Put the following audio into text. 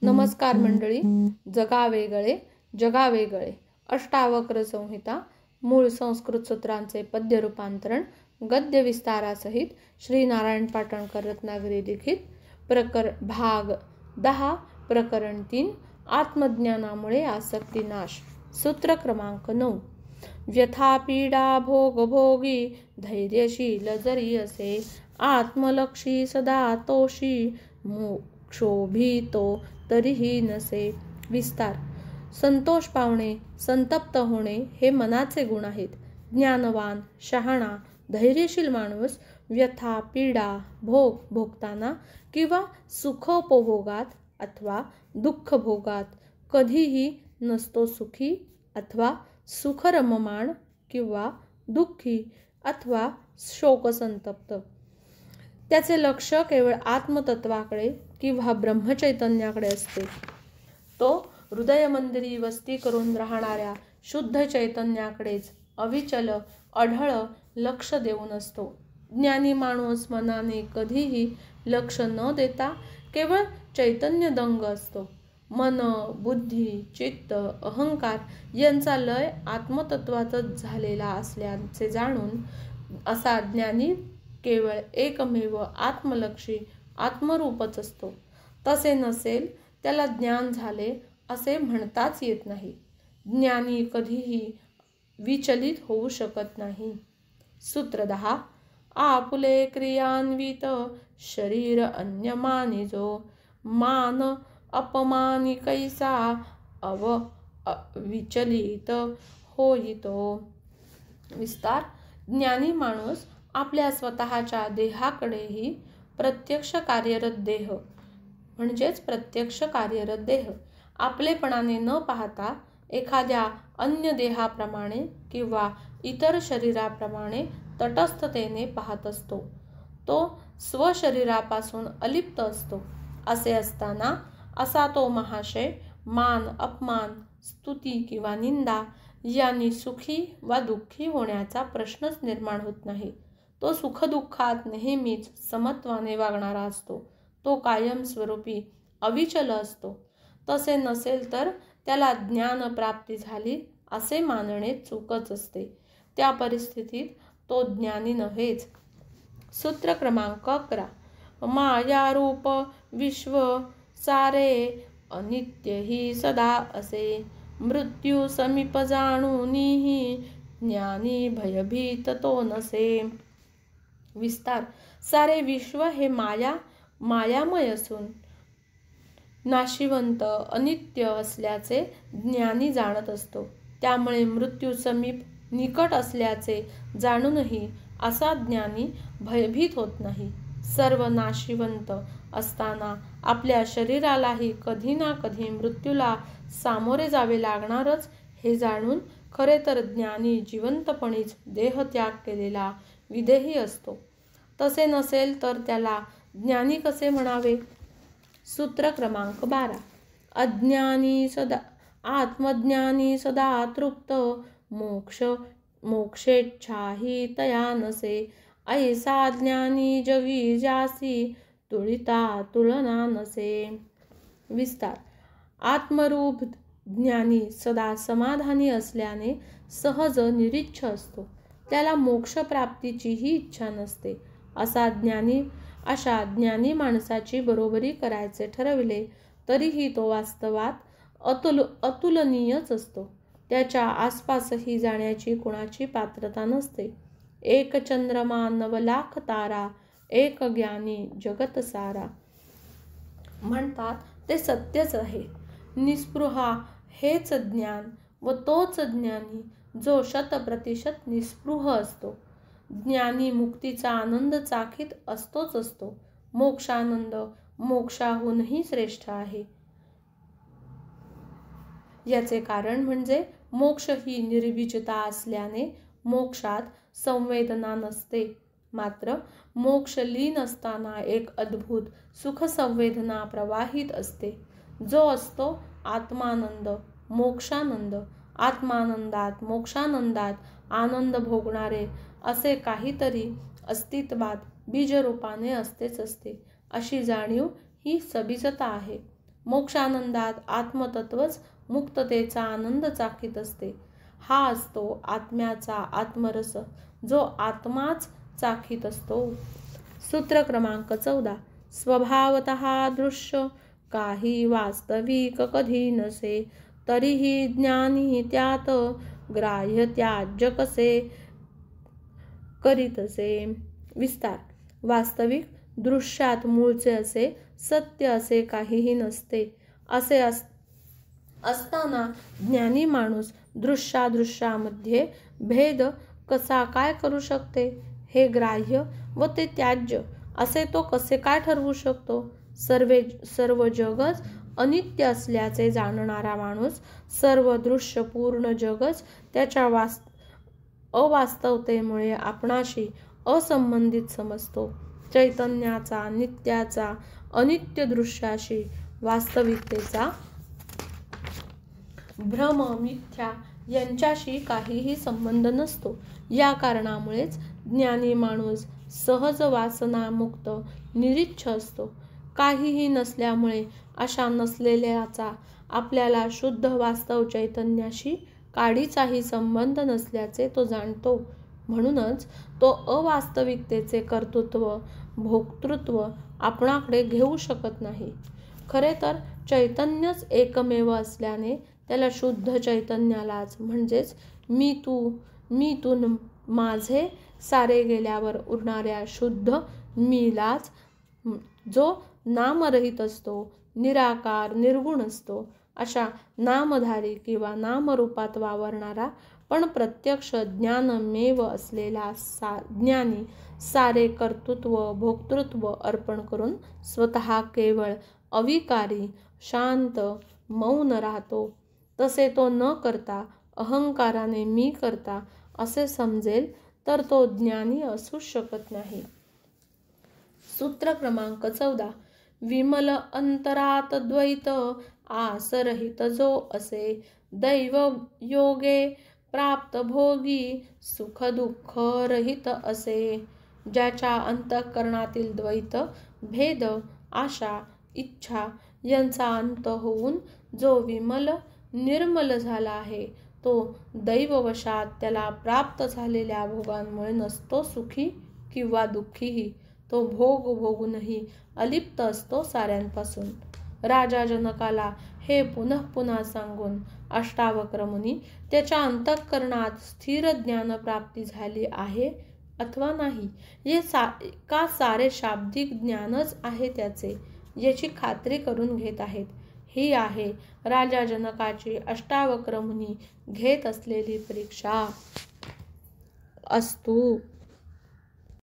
नमस्कार मंडळी. जगावेगळे जगावेगळे अष्टावक्र संहिता मूळ संस्कृत सूत्रांचे पद्य रूपांतरण गद्य विस्तारासहित श्री नारायण पाटणकर रत्नागिरी लिखित भाग 10 प्रकरण 3 आत्मज्ञानामुळे आसक्ती नाश. सूत्र क्रमांक 9. व्यथा पीडा भोग भोगी धैर्यशील जरी असे आत्मलक्षी सदा तोषी मोक्षोभितो तरीही नसे. विस्तार. संतोष पावणे, संतप्त होणे हे मनाचे गुण आहेत. ज्ञानवान, शहाणा, धैर्यशील माणूस व्यथा, पीडा, भोग भोगताना किंवा सुखोपभोगात अथवा दुःख भोगात कधीही नसतो सुखी अथवा सुखरममाण किंवा दुःखी अथवा शोकसंतप्त. त्याचे लक्ष केवळ आत्मतत्वाकडे किंवा ब्रह्मचैतन्याकडे असते. तो हृदयमंदिरी वस्ती करून राहणाऱ्या शुद्ध चैतन्याकडेच अविचल अढळ लक्ष देऊन असतो. ज्ञानी माणूस मनाने कधीही लक्ष न देता केवळ चैतन्यदंग असतो. मन, बुद्धी, चित्त, अहंकार यांचा लय आत्मतत्वातच झालेला असल्याचे जाणून असा ज्ञानी केवळ एकमेव आत्मलक्षी आत्मरूपच असतो. तसे नसेल त्याला ज्ञान झाले असे म्हणताच येत नाही. ज्ञानी कधीही विचलित होऊ शकत नाही. सूत्र 10. आपुले क्रियान्वित शरीर अन्यमानी जो मान अपमानी कैसा विचलित होईतो. विस्तार. ज्ञानी माणूस आपल्या स्वतःच्या देहाकडेही प्रत्यक्ष कार्यरत देह आपलेपणाने न पाहता एखाद्या अन्य देहाप्रमाणे किंवा इतर शरीराप्रमाणे तटस्थतेने पाहत असतो. तो स्वशरीरापासून अलिप्त असतो. असे असताना असा तो महाशय मान, अपमान, स्तुती किंवा निंदा यांनी सुखी वा दुःखी होण्याचा प्रश्नच निर्माण होत नाही. तो सुखदुःखात नेहमीच समत्वाने वागणारा असतो. तो कायमस्वरूपी अविचल असतो. तसे नसेल तर त्याला ज्ञान प्राप्ती झाली असे मानणे चूकच असते. त्या परिस्थितीत तो ज्ञानी नव्हेच. सूत्र क्रमांक 11. मायारूप विश्व सारे अनित्य ही सदा असे मृत्यू समीप जाणूनही ज्ञानी भयभीत तो नसे. विस्तार. सारे विश्व हे मायामय असून नाशिवंत अनित्य असल्याचे ज्ञानी जाणत असतो. त्यामुळे मृत्यू समीप निकट असल्याचे जाणूनही असा ज्ञानी भयभीत होत नाही. सर्व नाशिवंत असताना आपल्या शरीरालाही कधी ना कधी मृत्यूला सामोरे जावे लागणारच हे जाणून खरे तर ज्ञानी जिवंतपणीच देहत्याग केलेला विदेही असतो. तसे नसेल तर त्याला ज्ञानी कसे म्हणावे. सूत्र क्रमांक 12. आत्मज्ञानी सदा तृप्त मोक्षेच्छाही तया नसे ऐसा ज्ञानी जगी जासी तुळिता तुलना नसे. विस्तार. आत्मरूप ज्ञानी सदा समाधानी असल्याने सहज निरीच्छ असतो. त्याला मोक्षप्राप्तीचीही इच्छा नसते. अशा ज्ञानी माणसाची बरोबरी करायचे ठरविले तरीही तो वास्तवात अतुलनीयच असतो. त्याच्या आसपासही जाण्याची कुणाची पात्रता नसते. एक चंद्रमा 9 लाख तारा एक ज्ञानी जगत सारा म्हणतात ते सत्यच आहे. निस्पृहा हेच ज्ञान व तोच ज्ञानी जो 100% निस्पृह असतो. ज्ञानी मुक्तीचा आनंद चाखीत असतोच असतो. मोक्षानंद मोक्षाहूनही श्रेष्ठ आहे. याचे कारण म्हणजे मोक्ष ही निर्बीजता असल्याने मोक्षात संवेदना नसते. मात्र मोक्ष लीन असताना एक अद्भुत सुखसंवेदना प्रवाहित असते. जो असतो आत्मानंद, मोक्षानंद. आत्मानंदात, मोक्षानंदात आनंद भोगणारे असे काहीतरी अस्तित्वात बीजरूपाने असतेच असते. अशी जाणीव ही सबीजता आहे. मोक्षानंदात आत्मतत्वच मुक्ततेचा आनंद चाखीत असते. हा असतो आत्म्याचा आत्मरस, जो आत्माच चाखीत असतो. सूत्र क्रमांक 14. स्वभावतः दृश्य काही वास्तविक कधी नसे, तरीही ज्ञानी त्यात ग्राह्य त्याज्य कसे करीतसे. विस्तार. वास्तविक दृश्यात मूळचे असे सत्य असे काहीही नसते. असे असताना ज्ञानी माणूस दृश्यादृश्यामध्ये भेद कसा काय करू शकते? हे ग्राह्य व ते त्याज्य असे तो कसे काय ठरवू शकतो? सर्व जगच अनित्य असल्याचे जाणणारा माणूस सर्व दृश्यपूर्ण जगच त्याच्या अवास्तवतेमुळे आपणाशी असंबंधित समजतो. चैतन्याचा नित्याचा अनित्य दृश्याशी वास्तविकतेचा भ्रम मिथ्या यांच्याशी काहीही संबंध नसतो. या कारणामुळेच ज्ञानी माणूस सहज वासनामुक्त निरीच्छ असतो. काहीही नसल्यामुळे अशा नसलेल्याचा आपल्याला शुद्ध वास्तव चैतन्याशी काडीचाही संबंध नसल्याचे तो जाणतो. म्हणूनच तो अवास्तविकतेचे कर्तृत्व भोक्तृत्व आपणाकडे घेऊ शकत नाही. खरे तर चैतन्यच एकमेव असल्याने त्याला शुद्ध चैतन्यालाच म्हणजेच मी तू माझे सारे गेल्यावर उरणाऱ्या शुद्ध मीलाच, जो नामरहित असतो, निराकार निर्गुण असतो, अशा नामधारी किंवा नामरूपात वावरणारा पण प्रत्यक्ष ज्ञानमेव असलेला ज्ञानी सारे कर्तृत्व भोक्तृत्व अर्पण करून स्वतः केवळ अविकारी शांत मौन राहतो. तसे तो न करता अहंकाराने मी करता असे समजेल तर तो ज्ञानी असू शकत नाही. सूत्र क्रमांक 14. विमल अंतरात द्वैत आसरहित जो असे, दैव योगे प्राप्त भोगी सुख दुःख रहित असे. ज्याच्या अंतःकरणातील द्वैत भेद आशा इच्छा यांचा अंत होऊन जो विमल निर्मल झाला आहे, तो दैववशात त्याला प्राप्त झालेल्या भोगांमुळे नसतो सुखी किंवा दुःखीही. तो भोग भोगूनही अलिप्त असतो साऱ्यांपासून. राजा जनकाला हे पुनः पुन्हा सांगून अष्टावक्र मुनी त्याच्या अंतःकरणात स्थिर ज्ञानप्राप्ती झाली आहे अथवा नाही, हे का सारे शाब्दिक ज्ञानच आहे त्याचे, याची खात्री करून घेत आहेत. ही आहे राजा जनकाची अष्टावक्र मुनी घेत असलेली परीक्षा. अस्तु.